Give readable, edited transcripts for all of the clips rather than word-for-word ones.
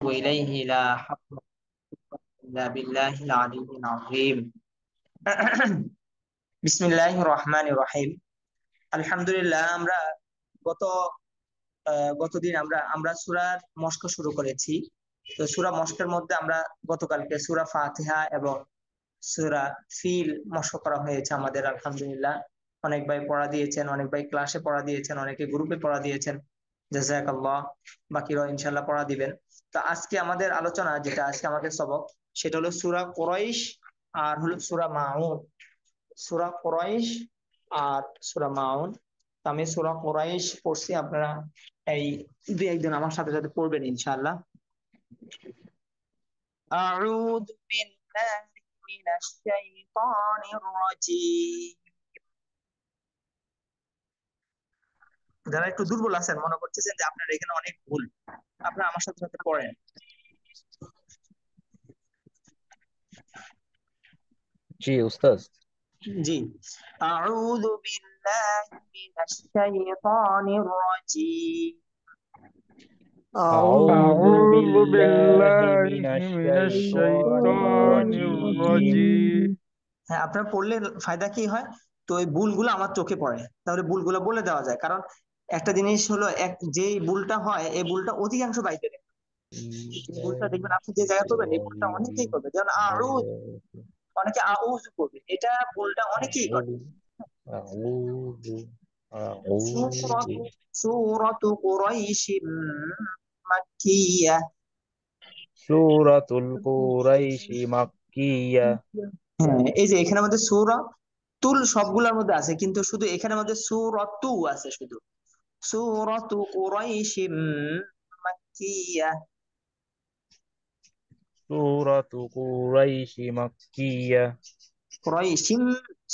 وإليه لا حول إلا بالله العلي العظيم বিসমিল্লাহির রহমানির রহিম। আলহামদুলিল্লাহ। আমরা গত গতদিন আমরা সূরার মশক শুরু করেছি। তো সূরা মশকের মধ্যে আমরা গতকালকে সূরা ফাতিহা এবং সূরা ফিল মশক করা হয়েছে আমাদের। আলহামদুলিল্লাহ, অনেক ভাই পড়া দিয়েছেন, অনেক ভাই ক্লাসে পড়া দিয়েছেন, অনেকে গ্রুপে পড়া দিয়েছেন। জাযাকাল্লাহ। বাকিরাও ইনশাআল্লাহ পড়া দিবেন। তো আজকে আমাদের আলোচনা, যেটা আজকে আমাদের সবক, সেটা হলো সূরা কুরাইশ আর হলো সূরা মাউন। সূরা কুরাইশ আর সূরা মাউন। তো আমি সূরা কুরাইশ পড়ছি, আপনারা এই দুই একদিন আমার সাথে সাথে পড়বেন ইনশাআল্লাহ। আউযু বিল্লাহি মিনাশ শাইতানির রাজীম। যারা একটু দুর্বল আছেন, মনে করতেছেন যে আপনার এখানে অনেক ভুল, আপনারা আমার সাথে সাথে পড়েন। জি উস্তাদ। জি। আউযু বিল্লাহি মিনাশ শাইতানির রাজীম। أعوذ أعوذ بالله بالله من من الشيطان الشيطان الرجيم الرجيم হ্যাঁ, আপনার পড়লে ফায়দা কি হয়? তো এই ভুলগুলো আমার চোখে পড়ে, তাহলে ভুলগুলো বলে দেওয়া যায়। কারণ একটা জিনিস হলো, যেই ভুলটা হয় এই ভুলটা অধিকাংশ বাইতে দেখে। এই ভুলটা দেখবেন আপনি যে জায়গায় করবেন, এই ভুলটা অনেকেই করবে। যেমন আউজ, অনেকে আউজ করবে, এটা ভুলটা অনেকেই করে। أعوذ أعوذ সূরাতু সূরাতু কুরাইশিম মাক্কিয়াহ। সূরাতুল কুরাইশ মাক্কিয়া। হ্যাঁ, এই যে এখানে আমাদের সূরা তুল সবগুলোর মধ্যে আছে, কিন্তু শুধু এখানে আমাদের সূরাতু আছে শুধু। সূরাতু কুরাইশিম মাক্কিয়াহ। সূরাতু কুরাইশ মাক্কিয়া। কুরাইশিম,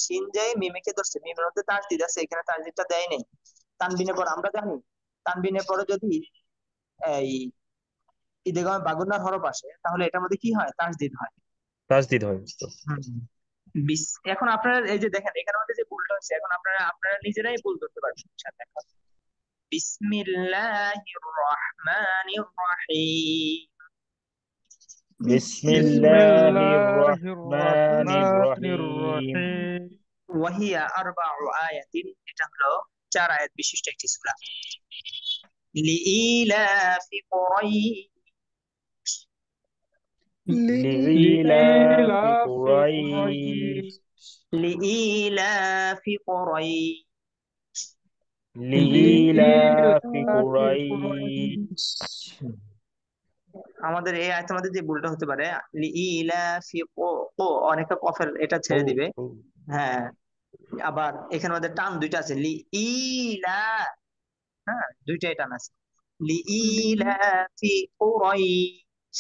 সিন যায় মিমেকে ধরছে, মিমের মধ্যে তাসদিদ আছে, এখানে তাসদিদটা দেয় নাই। তানবিনের পর আমরা জানি, তানবিনের পরে যদি এই ঈদগামে বাগুন্নার হরফ আসে, তাহলে এটার মধ্যে কি হয়? তাসদিদ হয়। তাসদীদ হয় উস্তাদ। হুম। এখন আপনারা এই যে দেখেন, এখানে আমাদের যে ভুলটা হচ্ছে, এখন আপনারা আপনারা নিজেরাই ভুল ধরতে পারবেন ইনশাআল্লাহ। এখন বিসমিল্লাহির রহমানির রহিম। بسم বিসমিল্লাহির الله রহমানির الرحمن রহিম। الرحيم ওয়াহিয়া আরবাউ আয়াতিন, এটা হলো 4 আয়াত বিশিষ্ট একটি সূরা। লিইলাফি কুরাইশ। লিইলাফি لإيلاف কুরাইশ قريش লিইলাফি কুরাইশ। লিইলাফি لإيلاف কুরাইশ قريش আমাদের এই আয়াতের মধ্যে যে ভুলটা হতে পারে, লিইলাফি অনেকটা কফের এটা ও ছেড়ে দিবে। ও হ্যাঁ, আবার এখানে আমাদের টান দুইটা আছে, লিইলা। হ্যাঁ, দুইটাই টান আছে। লিইলাফি কুরাইশ।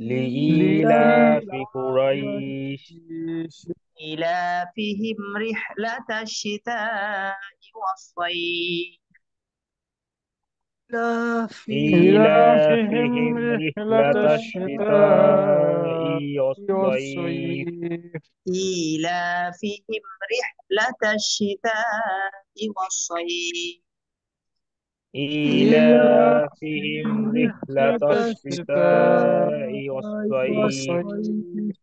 লিইলাফি لإيلاف কুরাইশ قريش إيلافهم رحلة الشتاء والصيف. إيلافهم إيلافهم رحلة رحلة الشتاء الشتاء والصيف والصيف إيلافهم رحلة الشتاء والصيف. إيلافهم إيلافهم رحلة رحلة الشتاء الشتاء والصيف والصيف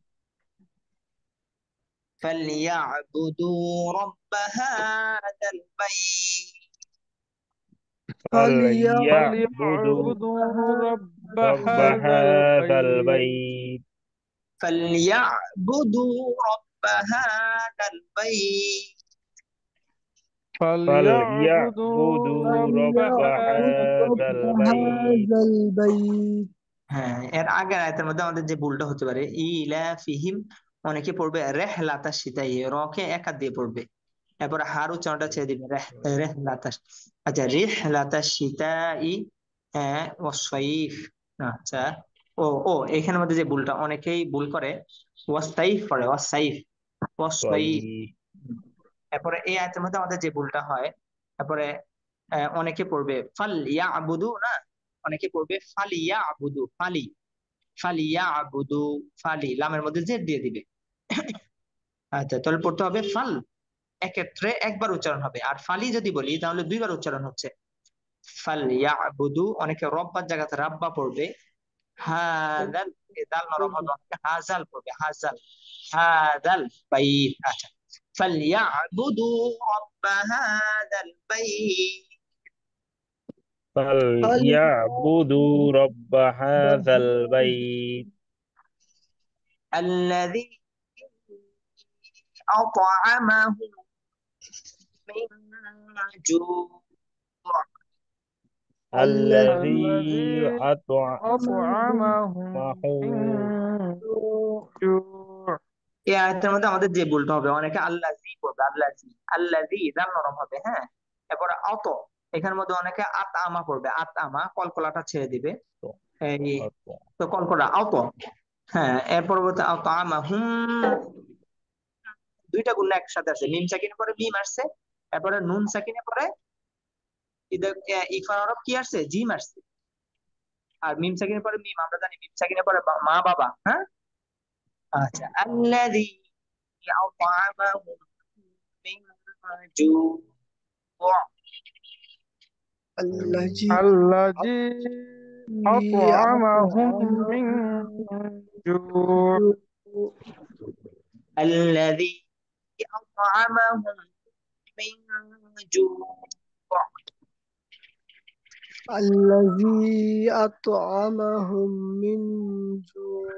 فليعبدوا رب هذا البيت. فليعبدوا فليعبدوا رب رب هذا هذا البيت البيت فليعبدوا رب هذا البيت. فليعبدوا فليعبدوا رب رب هذا هذا البيت البيت হ্যাঁ, এর আগের আয়াতের মধ্যে আমাদের যে ভুলটা হতে পারে, ইলাফিহিম, অনেকে পড়বে রেহলাতা শীতাই, রকে একা দিয়ে পড়বে, এরপর হার উচ্চারণটা ছেড়ে দিবে, রেহলাতা। আচ্ছা, রেহলাতা শীতাই, হ্যাঁ, ওয়াসাইফ। আচ্ছা, ও ও এখানের মধ্যে যে ভুলটা অনেকেই ভুল করে, ওয়াসাইফ পড়ে, ওয়াসাইফ, ওয়াসাইফ। والصيف এরপরে এই আয়াতের মধ্যে আমাদের যে ভুলটা হয়, তারপরে অনেকে পড়বে ফাল ইয়া আবুদু না, অনেকে পড়বে ফালিয়া আবুদু, ফালি, ফালিয়া আবুদু, ফালি লামের মধ্যে জেড দিয়ে দিবে। আচ্ছা, তাহলে পড়তে হবে ফাল, এক্ষেত্রে একবার উচ্চারণ হবে। আর ফালি যদি বলি তাহলে দুইবার উচ্চারণ হচ্ছে। ফালইয়াবুদু, অনেকে রব্বার জায়গাতে রাব্বা পড়বে। হাদাল, দাল নরম হবে, অনেকে হাজাল পড়বে, হাজাল, হাদাল বাইত। আচ্ছা, ফালইয়াবুদু রব্বা হাদাল বাইত فليعبدوا رب هذا البيت الذي أطعمهم من جوع. الذي الذي أطعمهم أطعمه من جوع এই আয়াতের মধ্যে আমাদের যে ভুলটা হবে, অনেকে আল্লাযী বলবে, আল্লাযী, আল্লাযী দাল নরম হবে, হ্যাঁ। এরপরে অত, এখানের মধ্যে অনেকে আত আমা পড়বে, আত আমা কলকলাটা ছেড়ে দিবে, এই তো কলকলা অত। হ্যাঁ, এর পরবর্তী অত আমা হুম, দুইটা গুণ একসাথে আছে, মিম সাকিনের পরে মিম আসছে, এরপরে নুন সাকিনের পরে ইফা হরফ কি আসছে, জিম আসছে। আর মিম সাকিনের পরে মিম, আমরা জানি মিম সাকিনের পরে মা বাবা, হ্যাঁ। আচ্ছা, আল্লাযী আত'আমাহুম মিন জু'। الذي الذي أطعمهم أطعمهم من من جوع جوع الذي أطعمهم من جوع. الذي أطعمهم من جوع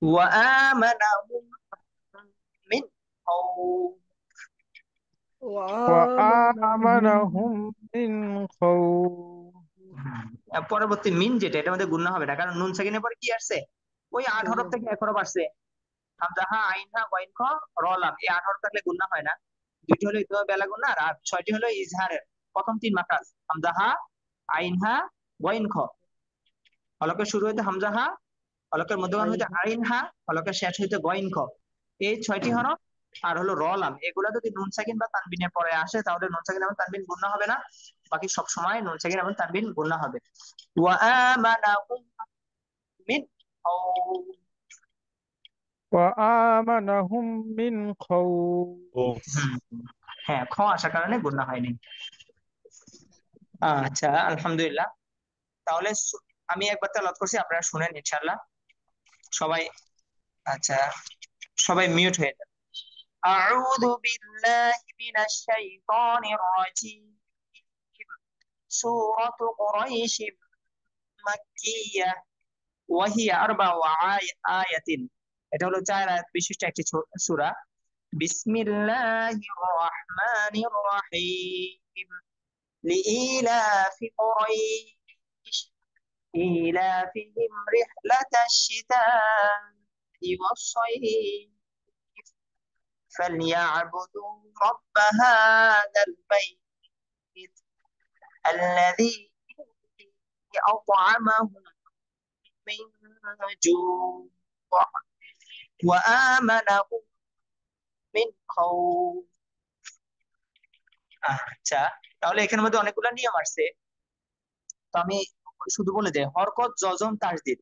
وآمنهم من خوف. وآمنهم وآمنهم من خوف পরবর্তী মিন যেটা, এটার মধ্যে গুণনা হবে না, কারণ নুন সাকিনের পরে কি আসছে, ওই 8 হরফ থেকে 1 হরফ আসছে, হামজা হা আইন হা ওয়াইন খ র লাম, এই 8 হরফ থাকলে গুণনা হয় না। দুইটি হলো ইতমা বেলা গুণনা, আর 6টি হলো ইজহারের প্রথম 3 মাখরাজ, হামজা হা আইন হা ওয়াইন খ। হলকের শুরু হইতে হামজা হা, হলকের মধ্যখান হইতে আইন হা, হলকের শেষ হইতে গইন খ। এই 6টি হরফ আর হলো র লাম, এগুলা যদি নুন সাকিন বা তানবিনের পরে আসে তাহলে নুন সাকিন এবং তানবিন গুণনা হবে না, বাকি সব সময় নুন সাকিন এবং তানবিন গুণনা হবে। ওয়া আমানাহুম মিন খাউফ। وآمنهم من خوف হুম, হ্যাঁ, খ আসার কারণে গুণনা হয়নি। আচ্ছা, আলহামদুলিল্লাহ। তাহলে আমি একবার তেলাওয়াত করছি, আপনারা শুনেন ইনশাআল্লাহ সবাই। আচ্ছা, সবাই মিউট হয়ে যান। আউযু বিল্লাহি মিনাশ শাইতানির রাজিম। সূরাতু কুরাইশ মাক্কিয়াহ ওয়া হিয়া আরবাউ আয়াতিন। এটা হলো 4 আয়াত বিশিষ্ট একটি সূরা। বিসমিল্লাহির রহমানির রহিম। লিইলাফি কুরাইশ إيلافهم رحلة الشتاء والصيف فليعبدوا رب هذا البيت الذي أطعمهم من جوع وآمنهم من خوف. আচ্ছা, তাহলে এখানের মধ্যে অনেকগুলো নিয়ম আসছে, তো আমি শুধু বলে যাই, হরকত, জজম, তাসদিদ,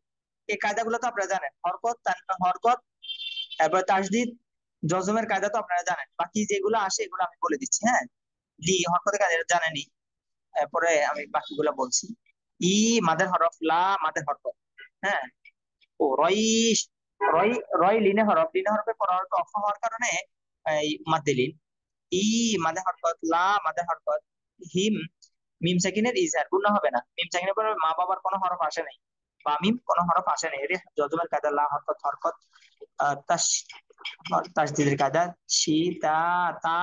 এই কায়দাগুলো তো আপনারা জানেন। হরকত, তারপরে তাসদিদ, জজমের কায়দা তো আপনারা জানেন। বাকি যেগুলো আসে এগুলো আমি বলে দিচ্ছি, হ্যাঁ। হরকতের কায়দা জানেনই, এরপরে আমি বাকিগুলো বলছি। ই মাদের হরফ, লা মাদের হরকত, হ্যাঁ। ও রইস, রই, রয় লিনে হরফ, লিনে হরফের পর হরফ অক্ষ হওয়ার কারণে এই মাদ্দে লিন। ই মাদের হরকত, লা মাদের হরকত। হিম, মিম সাকিনের ইজহার, গুণা হবে না। মিম সাকিনের পরে মা বাবার কোনো হরফ আসে নাই, বা মিম কোনো হরফ আসে নাই, এটা জজমের কায়দা। লা হরকত, হরকত, তাস, তাসদিদের কায়দা। শি, তা, তা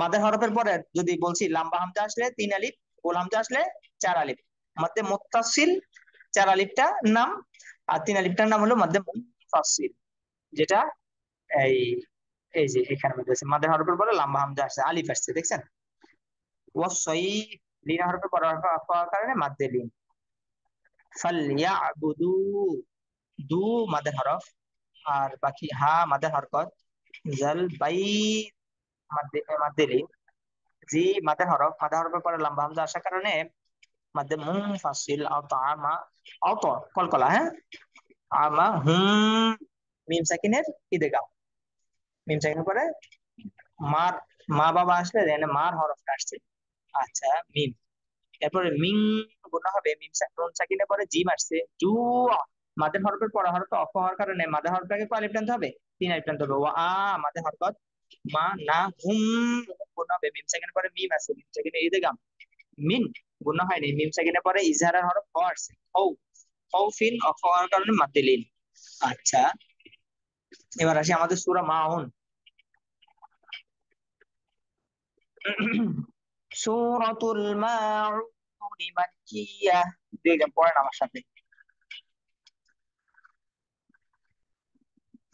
মাদের হরফের পরে যদি বলছি লাম্বা হামজা আসলে 3 আলিফ, গোল হামজা আসলে 4 আলিফ। মধ্যে মুত্তাসিল 4 আলিফটা নাম, আর 3 আলিফটার নাম হলো মধ্যে মুনফাসিল, যেটা এই এই যে এখানে মধ্যে আছে, মাদের হরফের পরে লাম্বা হামজা আসছে, আলিফ আসছে, দেখছেন। ওয়াসই, লিন হরফের পর হরফ হওয়ার কারণে মাদ্দে লিন। ফালইয়াবুদু, দু মাদের হরফ, আর বাকি হা মাদের হরকত। জাল বাই মাদ্দে মাদ্দে লিন। জি মাদের হরফ, মাদের হরফের পরে লম্বা হামজা আসার কারণে মাদ্দে মুনফাসিল। আমা, অত কলকলা, হ্যাঁ। আমা হুম, মিম সাকিনের ইদগাম, মিম সাকিনের পরে মার, মা বাবা আসলে এখানে মার হরফটা আসছে। আচ্ছা, মিম, এরপরে মিং গুণা হবে মিম নুন সাকিনের পরে জিম আসছে জু, মাদের হরফের পরে হরফ অফ হওয়ার কারণে মাদের হরফটাকে কয় আলিফ টানতে হবে? 3 আলিফ টানতে হবে। ওয়া আ মাদের হরকত মা না হুম গুণা হবে মিম সাকিনের পরে মিম আছে মিম সাকিনে এই দেগাম মিন গুণা হয়নি মিম সাকিনের পরে ইজহারের হরফ হ আসছে হৌ, হৌফিন অফ হওয়ার কারণে মাদ্দিলিন। আচ্ছা, এবার আসি আমাদের সূরা মাউন। সূরাতুল মাউন মাক্কিয়াহ, দেখেন পড়েন আমার সাথে।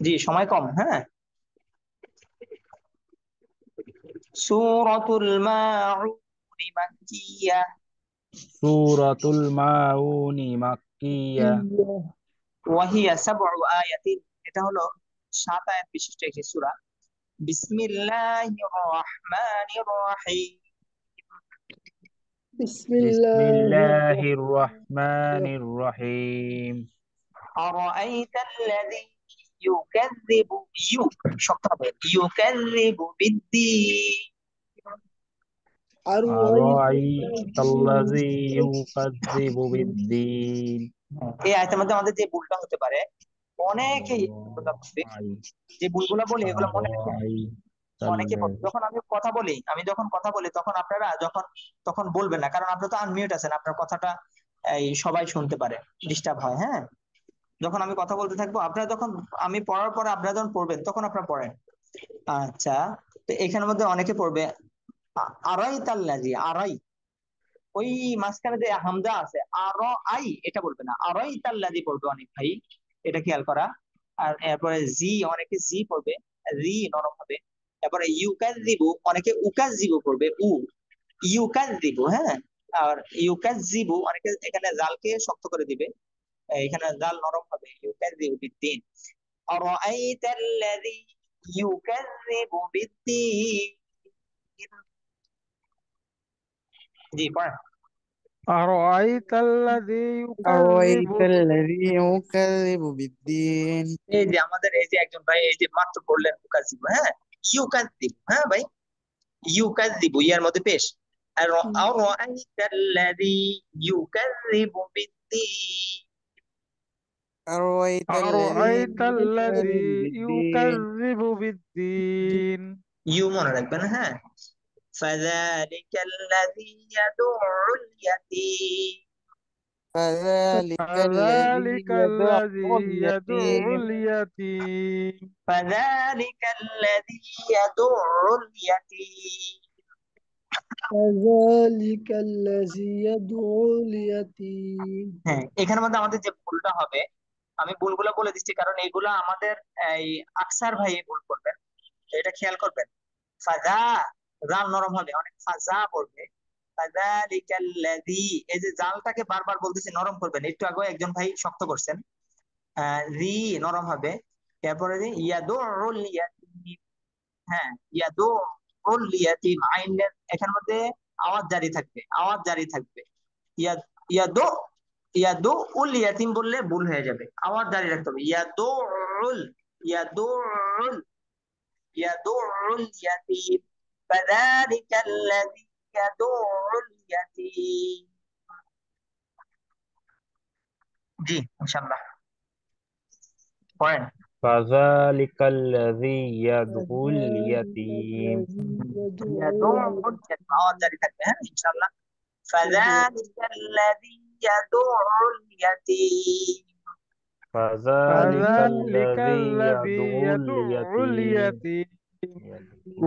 জি সময় কম, হ্যাঁ। সূরাতুল মাউন মাক্কিয়াহ সূরাতুল মাউন মাক্কিয়াহ। ওয়াহিয়া সাবউ আয়াতিন, এটা হলো 7 আয়াত বিশিষ্ট একটি সূরা। বিসমিল্লাহির রহমানির রহিম। بسم الله বিসমিল্লাহির الرحمن রহমানির রহিম। আরাআইতাল্লাযী ইউকাযযিবু শক্ত হবে ইউকাযযিবু বিদ্দীন। أرأيت الذي আরাআইতাল্লাযী ইউকাযযিবু বিদ্দীন। এই আয়াতের মধ্যে আমাদের যে ভুলটা হতে পারে, অনেকেই ভুলটা করবে, যে ভুলগুলো বলি এগুলো মনে রেখে অনেকে বলবে। আরাআইতাল্লাযী যখন আমি যখন কথা বলি তখন আপনারা তখন বলবেন না, কারণ আপনারা তো আনমিউট আছেন, আপনার কথাটা এই সবাই শুনতে পারে, ডিস্টার্ব হয়, হ্যাঁ। যখন আমি কথা বলতে থাকবো আপনারা যখন আমি পড়ার পরে আপনারা যখন পড়বেন তখন আপনারা পড়েন। আচ্ছা, তো এখানের মধ্যে অনেকে পড়বে আড়াই তাল্লাজি, আড়াই, ওই মাঝখানে যে হামজা আছে আর আই, এটা বলবে না, আড়াই তাল্লাজি পড়বে অনেক ভাই, এটা খেয়াল করা। আর এরপরে জি, অনেকে জি পড়বে, রি নরম হবে। তারপরে ইউকাযযিবু, অনেকে উকাযযিবু পড়বে, ইউকাযযিবু, হ্যাঁ। আর ইউকাযযিবু অনেকে এখানে জালকে শক্ত করে দিবে, এখানে জাল নরম হবে, ইউকাযযিবু বিদ্দিন। আরাআইতাল্লাযী ইউকাযযিবু বিদ্দিন। জি পড়েন। أرأيت الذي يكذب أرأيت الذي يكذب بالدين এই যে আমাদের এই যে একজন ভাই এই যে মাত্র বললেন উকাযযিবু, হ্যাঁ, ইউকাযযিবু, হ্যাঁ ভাই, ইউকাযযিবু ইয়ার মধ্যে পেশ। আর আরাআইতাল্লাযী ইউকাযযিবু বিদ্দিন। أرأيت الذي أرأيت يكذب الذي بالدين يكذب بالدين ইউ মনে রাখবেন, হ্যাঁ। فذلك الذي يدع اليتيم فذلك الذي فذلك يدع الذي يدع اليتيم اليتيم فذلك الذي يدع اليتيم فذلك الذي يدعو اليتيم হ্যাঁ, এখানের মধ্যে আমাদের যে ভুলটা হবে, আমি ভুলগুলো বলে দিচ্ছি কারণ এইগুলো আমাদের এই আকসার ভাই ভুল করবেন, এটা খেয়াল করবেন। ফাজা, জাল নরম হবে, অনেক ফাজা পড়বে। ফাযালিকাল্লাযী, এই যে জালটাকে বারবার বলতেছি নরম করবেন, একটু আগে একজন ভাই শক্ত করছেন। রি নরম হবে। এরপরে ইয়াদুল ইয়াতীম, হ্যাঁ, ইয়াদুল ইয়াতীম, আইনের এখানের মধ্যে আওয়াজ জারি থাকবে, আওয়াজ জারি থাকবে। ইয়া ইয়াদু ইয়াদু উল ইয়াতিম বললে ভুল হয়ে যাবে, আওয়াজ জারি রাখতে হবে। ইয়াদুল ইয়াদুল ইয়াদুল ইয়াতিম, ফাযালিকাল্লাযী ইয়াদুল ইয়াতিম। জি ইনশাআল্লাহ পড়েন। ফাযালিকাল্লাযী ইয়াদউল فذلك ইয়াতীম। الذي يدعو ইয়াদুল ইয়াতিম, আওয়াজ জারি থাকবে, হ্যাঁ ইনশাআল্লাহ। ফাযালিকাল্লাযী ইয়াদুল ইয়াতিম فذلك ফাযালিকাল্লাযী الذي ইয়াদউল يدع ইয়াতীম। اليتيم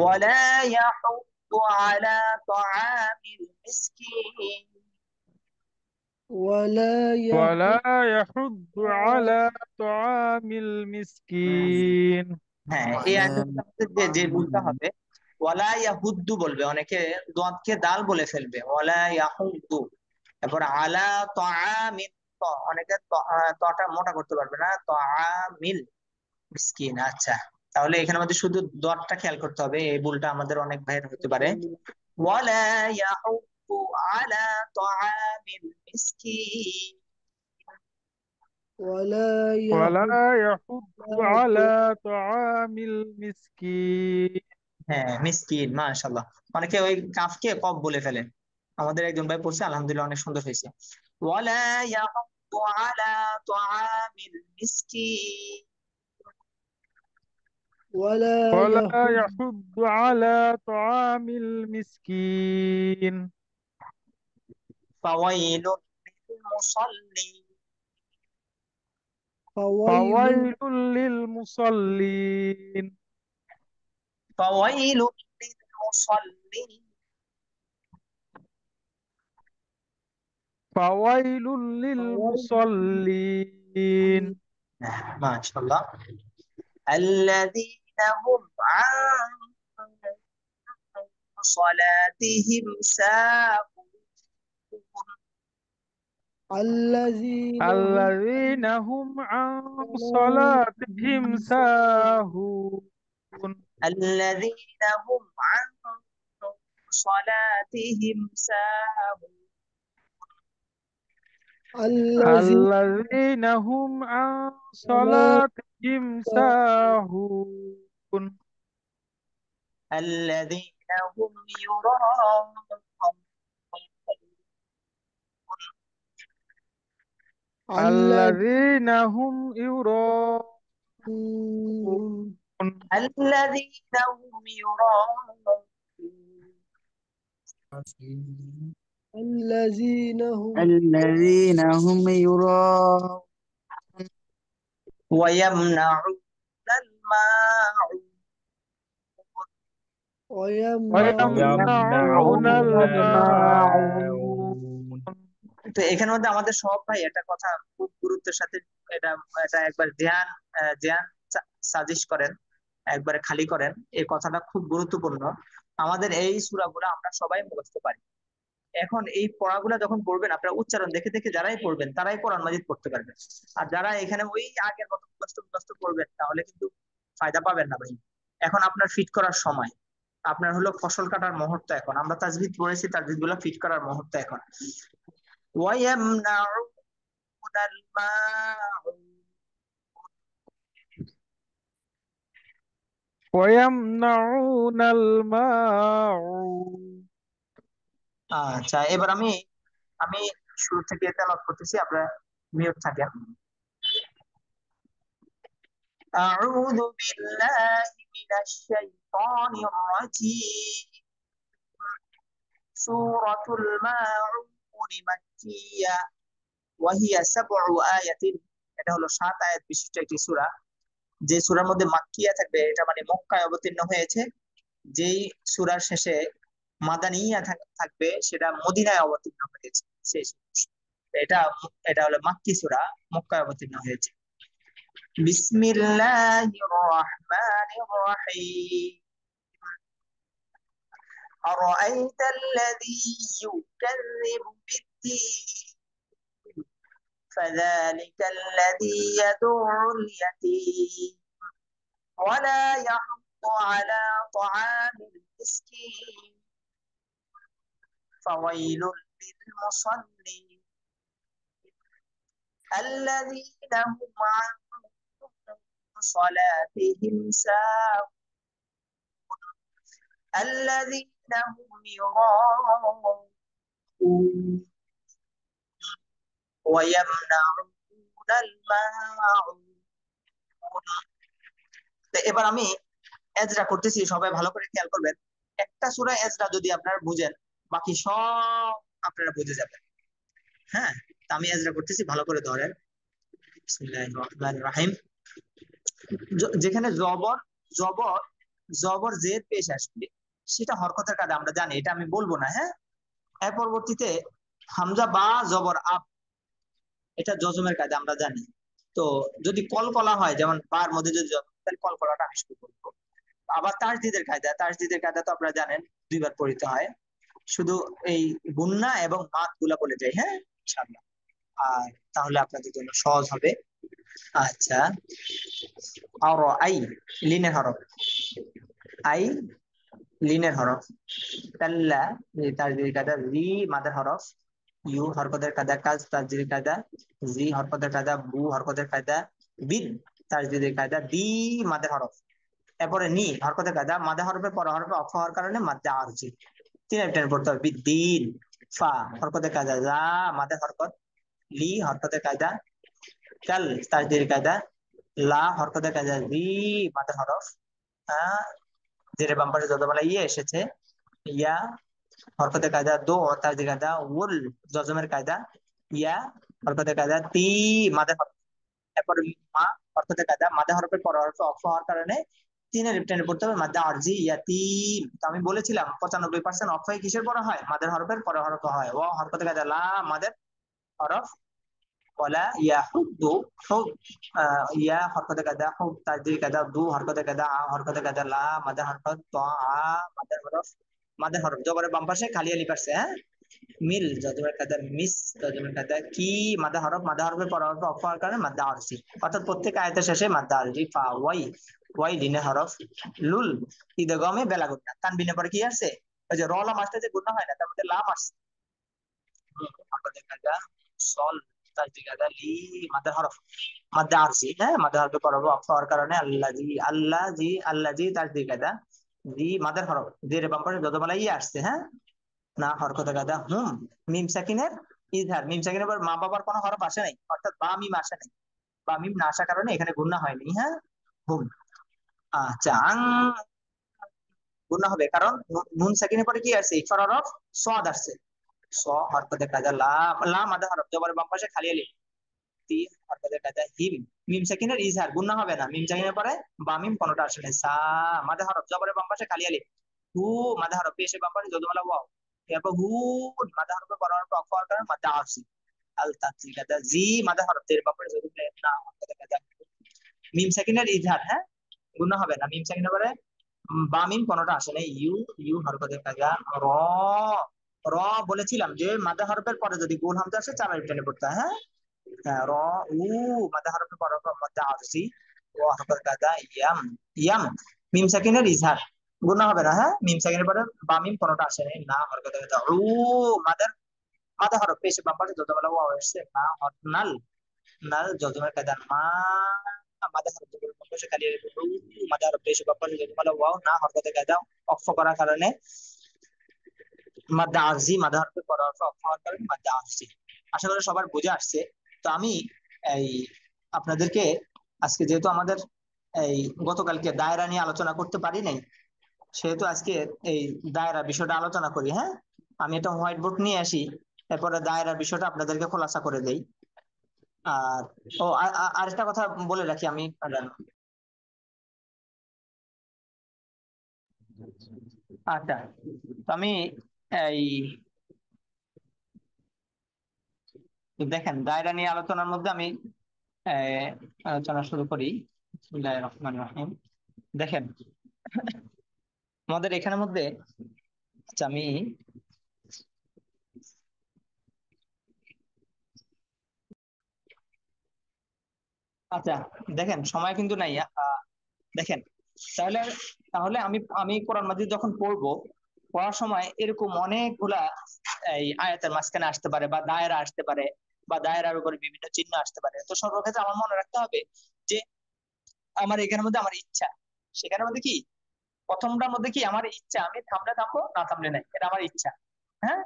ولا يحض على طعام المسكين ولا ولا يحض يحض على طعام المسكين হ্যাঁ, এই ولا আয়াতের মধ্যে আমাদের যে ভুলটা হবে, ওয়ালা ইয়াহুদ্দু বলবে, অনেকে দাঁতকে দাল বলে ফেলবে, ওয়ালা ইয়াহুদ্দু। তারপর আলা তাআমিল, অনেকে তটা মোটা করতে পারবে না, তাআমিল মিসকিন। আচ্ছা, তাহলে এখানের মধ্যে শুধু দটটা খেয়াল করতে হবে, এই ভুলটা আমাদের অনেক ভাইয়ের হতে পারে। ওয়ালা ইয়াহুদ্দু আলা তাআমিল মিসকিন, ولا ولا يحض يحض على طعام المسكين হ্যাঁ মিসকিন, মাশাআল্লাহ। অনেকে ওই কাফকে কফ বলে ফেলেন, আমাদের একজন ভাই পড়ছে, আলহামদুলিল্লাহ অনেক সুন্দর হয়েছে। ওয়ালা ইয়াহুদ্দু আলা তুআমিল মিসকিন। ولا ولا يحض يحض على طعام المسكين ফাওয়াইলুল লিল মুসাল্লিন। فويل فويل للمصلين ফাওয়াইলুল লিল মুসাল্লিন। فويل فويل للمصلين মাশাআল্লাহ। আল্লাযীনা হুম আন صلاتهم ساهون. الذين هم الذين هم عن عن صلاتهم ساهون الذين هم عن صلاتهم ساهون. الذين الذين هم عن صلاة صلاتهم ساهون الذين هم يراءون. الذين هم يراءون الذين هم يراءون. الذين هم الذين هم يراءون ويمنعون الماعون. ويمنعون ويمنعون ويمنعون الماعون الماعون তো এখানের মধ্যে আমাদের সব ভাই একটা কথা খুব গুরুত্বের সাথে এটা এটা একবার ধ্যান ধ্যান সাজেস্ট করেন, একবারে খালি করেন। এই কথাটা খুব গুরুত্বপূর্ণ। আমাদের এই সূরাগুলো আমরা সবাই মুখস্থ পারি। এখন এই পড়াগুলা যখন পড়বেন, আপনারা উচ্চারণ দেখে দেখে যারাই পড়বেন তারাই কোরআন মাজিদ পড়তে পারবেন। আর যারা এখানে ওই আগের মতো মুখস্থ মুখস্থ করবেন তাহলে কিন্তু ফায়দা পাবেন না ভাই। এখন আপনার ফিট করার সময়, আপনার হলো ফসল কাটার মুহূর্ত। এখন আমরা তাজবিদ পড়েছি, তাজবিদ গুলো ফিট করার মুহূর্ত এখন। ويمنعون الماعون. ويمنعون الماعون আচ্ছা, এবার আমি আমি শুরু থেকে তেলাওয়াত করতেছি, আপনারা মিউট থাকেন। أعوذ بالله من الشيطان الرجيم. سورة الماعون مكية وهي 7 آيات. এটা হলো 7 আয়াত বিশিষ্ট একটি সূরা। যে সূরার মধ্যে মাক্কিয়া থাকবে এটা মানে মক্কায় অবতীর্ণ হয়েছে। যেই সূরার শেষে মাদানিয়া থাকবে সেটা মদিনায় অবতীর্ণ হয়েছে। শেষ এটা এটা হলো মাক্কি সূরা, মক্কায় অবতীর্ণ হয়েছে। বিসমিল্লাহির রহমানির রহিম। أرأيت الذي يكذب بالدين فذلك الذي يدع اليتيم ولا يحض على طعام المسكين فويل للمصلين الذين هم عن صلاتهم ساهون الذين هم يراءون ويمنعون الماعون. তো এবার আমি এজরা করতেছি, সবাই ভালো করে খেয়াল করবেন। একটা সূরা এজরা যদি আপনারা বুঝেন, বাকি সব আপনারা বুঝে যাবেন। হ্যাঁ, তো আমি এজরা করতেছি, ভালো করে ধরেন। বিসমিল্লাহির রহমানির রহিম। যেখানে জবর জবর জবর জের পেশ আসবে সেটা হরকতের কাজে আমরা জানি, এটা আমি বলবো না। হ্যাঁ, এর পরবর্তীতে হামজা বা জবর আপ, এটা জজমের কাজে আমরা জানি। তো যদি কলকলা হয়, যেমন বার মধ্যে যদি জজম, তাহলে কলকলাটা আমি শুরু করবো। আবার তাসদিদের কায়দা তো আপনারা জানেন, দুইবার পড়িতে হয়। শুধু এই গুন্না এবং মাত গুলা বলে যায়। হ্যাঁ, ইনশাআল্লাহ। আর তাহলে আপনাদের জন্য সহজ হবে। আচ্ছা, আর আই লিনের হরফ, আই লিনের হরফ। কাল্লা তাসদিদের কায়দা, জি মাদের হরফ, ইউ হরকতের কায়দা, কাজ তাসদিদের কায়দা, জি হরকতের কায়দা, বু হরকতের কায়দা, বিদ তাসদিদের কায়দা, দি মাদের হরফ। এরপরে নি হরকতের কায়দা, মাদে হরফের পর হরফে অক্ষ হওয়ার কারণে মাদ্দে আরজি, তিন টাইম পড়তে হবে। বিদ্দিন ফা হরকতের কায়দা, লা মাদের হরকত, লি হরকতের কায়দা, কাল তাসদীদের কায়দা, লা হরকতের কায়দা, জি মাদের হরফ, আহ জেরে বাম পাশে যত বেলা ইয়ে এসেছে, ইয়া হরকতের কায়দা, দো তাসদীদের কায়দা, উল জজমের কায়দা, ইয়া হরকতের কায়দা, তি মাদের হরফ, এরপর মা হরকতের কায়দা, মাদের হরফের পর হরফে অক্ষ হওয়ার কারণে তিনের টেনে পড়তে হবে মাদ্দা আরজি ইয়াতিম। তো আমি বলেছিলাম 95% অক্ষ কিসের পরে হয়? মাদের হরফের পরে হরফ হয়। ও হরকতের কায়দা, লা মাদের হরফ, ওয়ালা ইয়াহুদ্দু হুদ, ইয়া হরকতের কায়দা, হুদ তাসদীদের কায়দা, দু হরকতের কায়দা, আ হরকতের কায়দা, লা মাদের হরকত, ত আ মাদের হরফ, মাদের হরফ জবরের বাম পাশে খালি আলিফ আছে, হ্যাঁ। মিল জজমের কায়দা, মিস জজমের কায়দা, কি মাদা হরফ, মাদা হরফের পর হরফ অক্ষ হওয়ার কারণে মাদ্দা আরজি, অর্থাৎ প্রত্যেক আয়াতের শেষে মাদ্দা আরজি। ফা ওয়াই, ওয়াই লিনের হরফ, লুল ইদগমে বেলা গুন্না, তানবিনের পরে কি আসছে? ওই যে র লাম আসতে যে গুন্না হয় না, তার মধ্যে লাম আসছে। হরকতের কায়দা, সল তাসদীদের কায়দা, লি মাদ্দা হরফ, মাদ্দা আরজি, হ্যাঁ, মাদ্দা হরফের পর হরফ অক্ষ হওয়ার কারণে আল্লাজি, আল্লাজি, আল্লাজি তাসদীদের কায়দা, জি মাদের হরফ, জেরে বাম পাশে যত বেলা ইয়ে আসছে, হ্যাঁ, না হরকতের কায়দা, হুম মিম সাকিনের ইজহার, মিম সাকিনের পর মা বাবার কোনো হরফ আসে নাই, অর্থাৎ বা মিম আসে নাই, বা মিম না আসার কারণে এখানে গুণনা হয়নি, হ্যাঁ, হুম। আচ্ছা, গুণনা হবে কারণ নুন সাকিনের পরে কি আসছে? ইকফার হরফ সাদ আসছে, স হরকতের কায়দা, লা, লা মাদা হরফ জবরের বাম পাশে খালি আলিফ, তি হরকতের কায়দা, হিম মিম সাকিনের ইজহার, গুণনা হবে না, মিম সাকিনের পরে বা মিম কোনটা আসে নাই, সা মাদা হরফ জবরের বাম পাশে খালি আলিফ, হু মাদা হরফ পেশে বাম পাশে যদুমালা ওয়াও, এরপর হুন মাদা হরফের পর হরফ অক্ষ হওয়ার কারণে মাদ্দা আরজি, আল তাসদীদের কায়দা, জি মাদা হরফ এর ব্যাপারে যদি না হরকতের কায়দা, মিম সাকিনের ইজহার, হ্যাঁ, গুণা হবে না, মিম সাকিনের পরে বা মিম কোনটা আসে না, ইউ, ইউ হরকতের কায়দা, র, র বলেছিলাম যে মাদা হরফের পরে যদি গুণ হামজা আসে চার আলিফ টেনে পড়তে হয়, হ্যাঁ। হ্যাঁ, র, উ মাদা হরফের পর হরফ মাদ্দা আরজি, ও হরকতের কায়দা, ইয়াম, ইয়াম মিম সাকিনের ইজহার, গুণা হবে না, হ্যাঁ, মিম সাকিনের পরে বা মিম কোনটা আসে না, না হরকতের কায়দা, উ মাদার মাদা হরফ পেশে বাম পাশে যত বেলা ওয়াও আসছে, না নাল, নাল জজমের কায়দা, মা মাদা হরফ যখন বাম পাশে খালি রেখে মাদা হরফ পেশে বাম পাশে যত বেলা ওয়াও, না হরকতের কায়দা, অক্ষ করার কারণে মাদ্দা আরজি, মাদা হরফের পর হরফ অক্ষ হওয়ার কারণে মাদ্দা আরজি। আশা করি সবার বুঝে আসছে। তো আমি এই আপনাদেরকে আজকে যেহেতু আমাদের এই গতকালকে দায়রা নিয়ে আলোচনা করতে পারি নাই, সেহেতু আজকে এই দায়রা বিষয়টা আলোচনা করি, হ্যাঁ। আমি একটা হোয়াইট বোর্ড নিয়ে আসি, এরপরে দায়রা বিষয়টা আপনাদেরকে খোলাসা করে দেই। আর ও আরেকটা কথা বলে রাখি আমি, আচ্ছা, তো আমি এই দেখেন দায়রা নিয়ে আলোচনার মধ্যে আমি আলোচনা শুরু করি। বিসমিল্লাহির রহমানির রহিম। দেখেন আমাদের এখানের মধ্যে, আচ্ছা আমি আচ্ছা দেখেন সময় কিন্তু নাই, দেখেন তাহলে, তাহলে আমি আমি কোরআন মাজিদ যখন পড়বো, পড়ার সময় এরকম অনেকগুলা এই আয়াতের মাঝখানে আসতে পারে, বা দায়রা আসতে পারে, বা দায়রার উপরে বিভিন্ন চিহ্ন আসতে পারে। তো সর্বক্ষেত্রে আমার মনে রাখতে হবে যে আমার এখানের মধ্যে আমার ইচ্ছা, সেখানের মধ্যে কি প্রথমটার মধ্যে কি আমার ইচ্ছা, আমি থামলে থামবো, না থামলে নাই, এটা আমার ইচ্ছা, হ্যাঁ।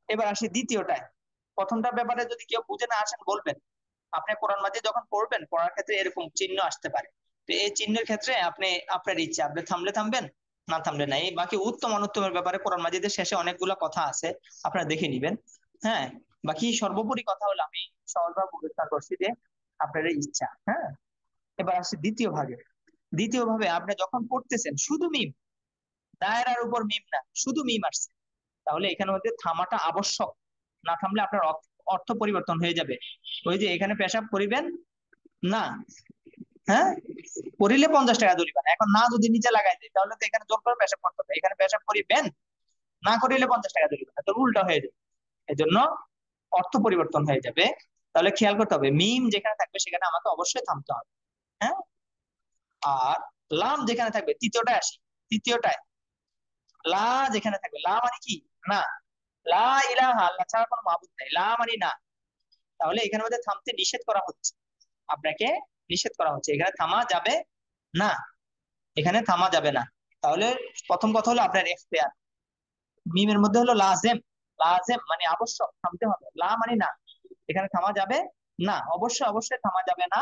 এবার আসি দ্বিতীয়টায়, প্রথমটার ব্যাপারে যদি কেউ বুঝে না আসেন বলবেন। আপনি কোরআন মাজিদ যখন পড়বেন, পড়ার ক্ষেত্রে এরকম চিহ্ন আসতে পারে, তো এই চিহ্নের ক্ষেত্রে আপনি আপনার ইচ্ছা, আপনি থামলে থামবেন, না থামলে নাই। বাকি উত্তম অনুত্তমের ব্যাপারে কোরআন মাজিদের শেষে অনেকগুলো কথা আছে, আপনারা দেখে নিবেন, হ্যাঁ। বাকি সর্বোপরি কথা হলো আমি সহজভাবে উপস্থাপন করছি যে আপনার ইচ্ছা, হ্যাঁ। এবার আসছে দ্বিতীয় ভাগে। দ্বিতীয় ভাবে আপনি যখন পড়তেছেন শুধু মিম, দায়রার উপর মিম না, শুধু মিম আসছে, তাহলে এখানে মধ্যে থামাটা আবশ্যক, না থামলে আপনার অর্থ পরিবর্তন হয়ে যাবে। ওই যে এখানে পেশাব করিবেন না, হ্যাঁ, করিলে 50 টাকা জরিমানা, এখন না যদি নিচে লাগাই দেয় তাহলে তো এখানে জোর করে পেশাব করতে হবে, এখানে পেশাব করিবেন না করিলে 50 টাকা জরিমানা, তো উল্টা হয়ে যাবে। এই জন্য অর্থ পরিবর্তন হয়ে যাবে। তাহলে খেয়াল করতে হবে মিম যেখানে থাকবে সেখানে আমাকে অবশ্যই থামতে হবে, হ্যাঁ। আর লাম যেখানে থাকবে, তৃতীয়টায় আসি, তৃতীয়টায় লা যেখানে থাকবে, লা মানে কি? না, লা ইলাহা, আল্লাহ ছাড়া কোনো মাবুদ নাই, লা মানে না, তাহলে এখানে মধ্যে থামতে নিষেধ করা হচ্ছে, আপনাকে নিষেধ করা হচ্ছে, এখানে থামা যাবে না, এখানে থামা যাবে না। তাহলে প্রথম কথা হলো আপনার এখতিয়ার, মিমের মধ্যে হলো লাজেম, লাজেম মানে আবশ্যক, থামতে হবে। লা মানে না, এখানে থামা যাবে না। অবশ্যই অবশ্যই থামা যাবে না,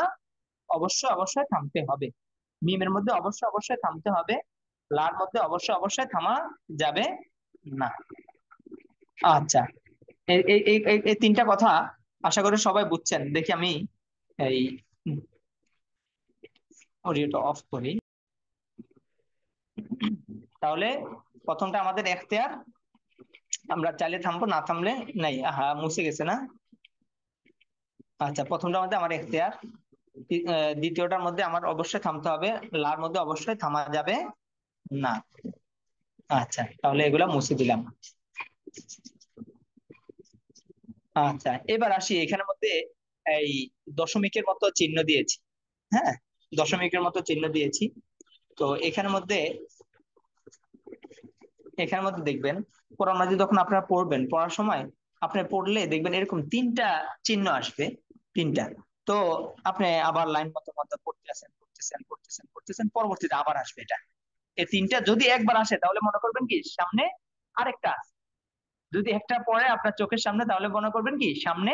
অবশ্যই অবশ্যই থামতে হবে। মিমের মধ্যে অবশ্যই অবশ্যই থামতে হবে, লার মধ্যে অবশ্যই অবশ্যই থামা যাবে না। আচ্ছা, এই এই এই এই এই তিনটা কথা আশা করি সবাই বুঝছেন। দেখি আমি এই অডিওটা অফ করি। তাহলে প্রথমটা আমাদের এখতিয়ার, আমরা চাইলে থামবো, না থামলে নাই। আহা, মুছে গেছে না? আচ্ছা, প্রথমটার মধ্যে আমার এখতিয়ার, দ্বিতীয়টার মধ্যে আমার অবশ্যই থামতে হবে, লার মধ্যে অবশ্যই থামা যাবে না। আচ্ছা, তাহলে এগুলা মুছে দিলাম। আচ্ছা, এবার আসি এখানের মধ্যে এই দশমিকের মতো চিহ্ন দিয়েছি। হ্যাঁ, দশমিকের মতো চিহ্ন দিয়েছি। তো এখানের মধ্যে দেখবেন কোরআন মাজিদ যখন আপনারা পড়বেন, পড়ার সময় আপনি পড়লে দেখবেন এরকম তিনটা চিহ্ন আসবে, তিনটা। তো আপনি আবার লাইন মতো মতো পড়তেছেন পড়তেছেন পড়তেছেন পড়তেছেন, পরবর্তীতে আবার আসবে এটা। এই তিনটা যদি একবার আসে তাহলে মনে করবেন কি সামনে আরেকটা আছে। যদি একটা পড়ে আপনার চোখের সামনে তাহলে মনে করবেন কি সামনে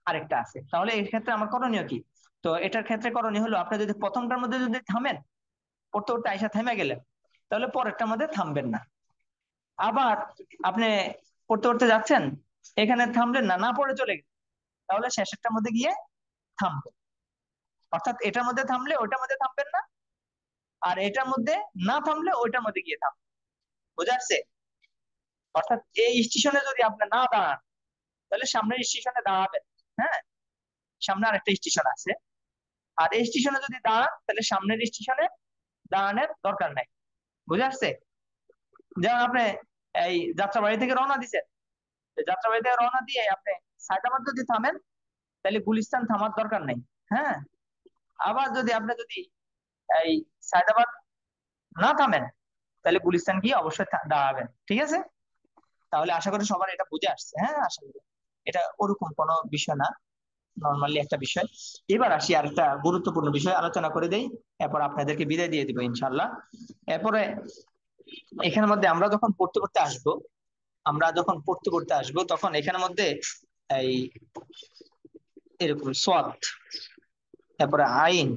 আরেকটা আছে। তাহলে এই ক্ষেত্রে আমার করণীয় কি? তো এটার ক্ষেত্রে করণীয় হলো, আপনি যদি প্রথমটার মধ্যে যদি থামেন, পড়তে পড়তে আইসা থেমে গেলেন, তাহলে পরেরটার মধ্যে থামবেন না। আবার আপনি পড়তে পড়তে যাচ্ছেন, এখানে থামলেন না, না পড়ে চলে গেলেন, তাহলে শেষেরটার মধ্যে গিয়ে থামবেন। অর্থাৎ এটার মধ্যে থামলে ওইটার মধ্যে থামবেন না, আর এটার মধ্যে না থামলে ওইটার মধ্যে গিয়ে থামবেন। বোঝা যাচ্ছে? অর্থাৎ এই স্টেশনে যদি আপনি না দাঁড়ান, তাহলে সামনের স্টেশনে দাঁড়াবেন। হ্যাঁ, সামনে আরেকটা স্টেশন আছে, আর এই স্টেশনে যদি দাঁড়ান তাহলে সামনের স্টেশনে দাঁড়ানোর দরকার নাই। বুঝে আসছে? যেমন আপনি এই যাত্রাবাড়ি থেকে রওনা দিচ্ছেন, যাত্রাবাড়ি থেকে রওনা দিয়ে আপনি সায়দাবাদ যদি থামেন, তাহলে গুলিস্তান থামার দরকার নাই। হ্যাঁ, আবার আপনি যদি এই সায়দাবাদ না থামেন, তাহলে গুলিস্তান গিয়ে অবশ্যই দাঁড়াবেন। ঠিক আছে? তাহলে আশা করি সবার এটা বুঝে আসছে। হ্যাঁ, আশা করি এটা ওরকম কোনো বিষয় না, নর্মালি একটা বিষয়। এবার আসি আরেকটা গুরুত্বপূর্ণ বিষয় আলোচনা করে দেই, এরপর আপনাদেরকে বিদায় দিয়ে দিব ইনশাল্লাহ। এরপরে এখানের মধ্যে আমরা যখন পড়তে পড়তে আসবো তখন এখানের মধ্যে এই এরকম সোয়াদ, তারপরে আইন,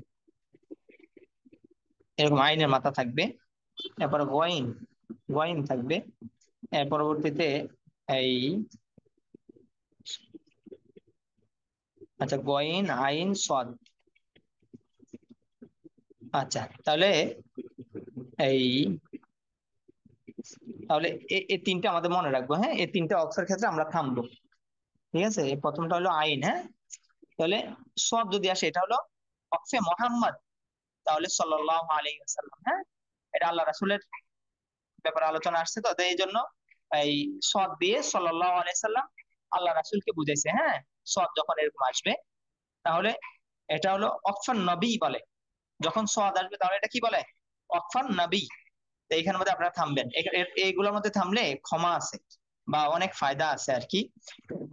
এরকম আইনের মাথা থাকবে, এরপরে গয়িন, গয়িন থাকবে, এর পরবর্তীতে এই আচ্ছা গয়িন আইন সোয়াদ। আচ্ছা, তাহলে এই তাহলে এই তিনটা আমাদের মনে রাখবো। হ্যাঁ, এই তিনটা অক্ষরের ক্ষেত্রে আমরা থামবো। ঠিক আছে? এই প্রথমটা হলো আইন। হ্যাঁ, তাহলে সব যদি আসে, এটা হলো ওকফে মোহাম্মদ, তাহলে সাল্লাল্লাহু আলাইহি ওয়াসাল্লাম। হ্যাঁ, এটা আল্লাহ রাসূলের ব্যাপারে আলোচনা আসছে, তো এই জন্য এই সদ দিয়ে সাল্লাল্লাহু আলাইহি সাল্লাম আল্লাহ রাসূলকে বুঝাইছে। হ্যাঁ, সদ যখন এরকম আসবে তাহলে এটা হলো ওকফান নবী বলে। যখন সদ আসবে তাহলে এটা কি বলে? ওকফান নবী। তো এইখানের মধ্যে আপনারা থামবেন, এইগুলোর মধ্যে থামলে ক্ষমা আছে বা অনেক ফায়দা আছে আর কি।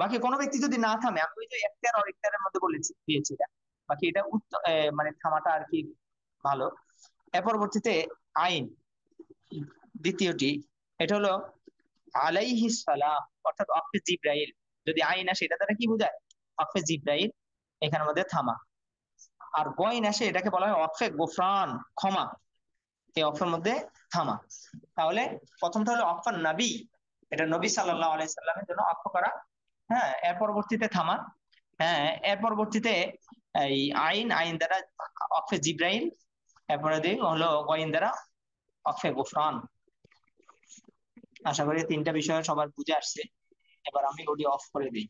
বাকি কোনো ব্যক্তি যদি না থামে, আমি ওই যে এখতিয়ার আর ইখতিয়ারের মধ্যে বলেছি দিয়েছি এটা, বাকি এটা মানে থামাটা আর কি ভালো। এর পরবর্তীতে আইন, দ্বিতীয়টি, এটা হলো আলাইহিস সালাম, অর্থাৎ ওয়াকফে জিব্রাইল। যদি আইন আসে এটা দ্বারা কি বোঝায়? ওয়াকফে জিব্রাইল, এখানের মধ্যে থামা। আর গয়ন আসে, এটাকে বলা হয় ওয়াকফে গোফরান, ক্ষমা, এই অক্ষরের মধ্যে থামা। তাহলে প্রথমটা হলো ওয়াকফান নবী, এটা নবী সাল্লাল্লাহু আলাইহি সাল্লামের জন্য ওয়াকফ করা। হ্যাঁ, এর পরবর্তীতে থামা। হ্যাঁ, এর পরবর্তীতে এই আইন, আইন দ্বারা ওয়াকফে জিব্রাইল, এরপরে হলো গয়ন দ্বারা ওয়াকফে গোফরান। আশা করি তিনটা বিষয় সবার বুঝে আসছে। এবার আমি অডিও অফ করে দিই।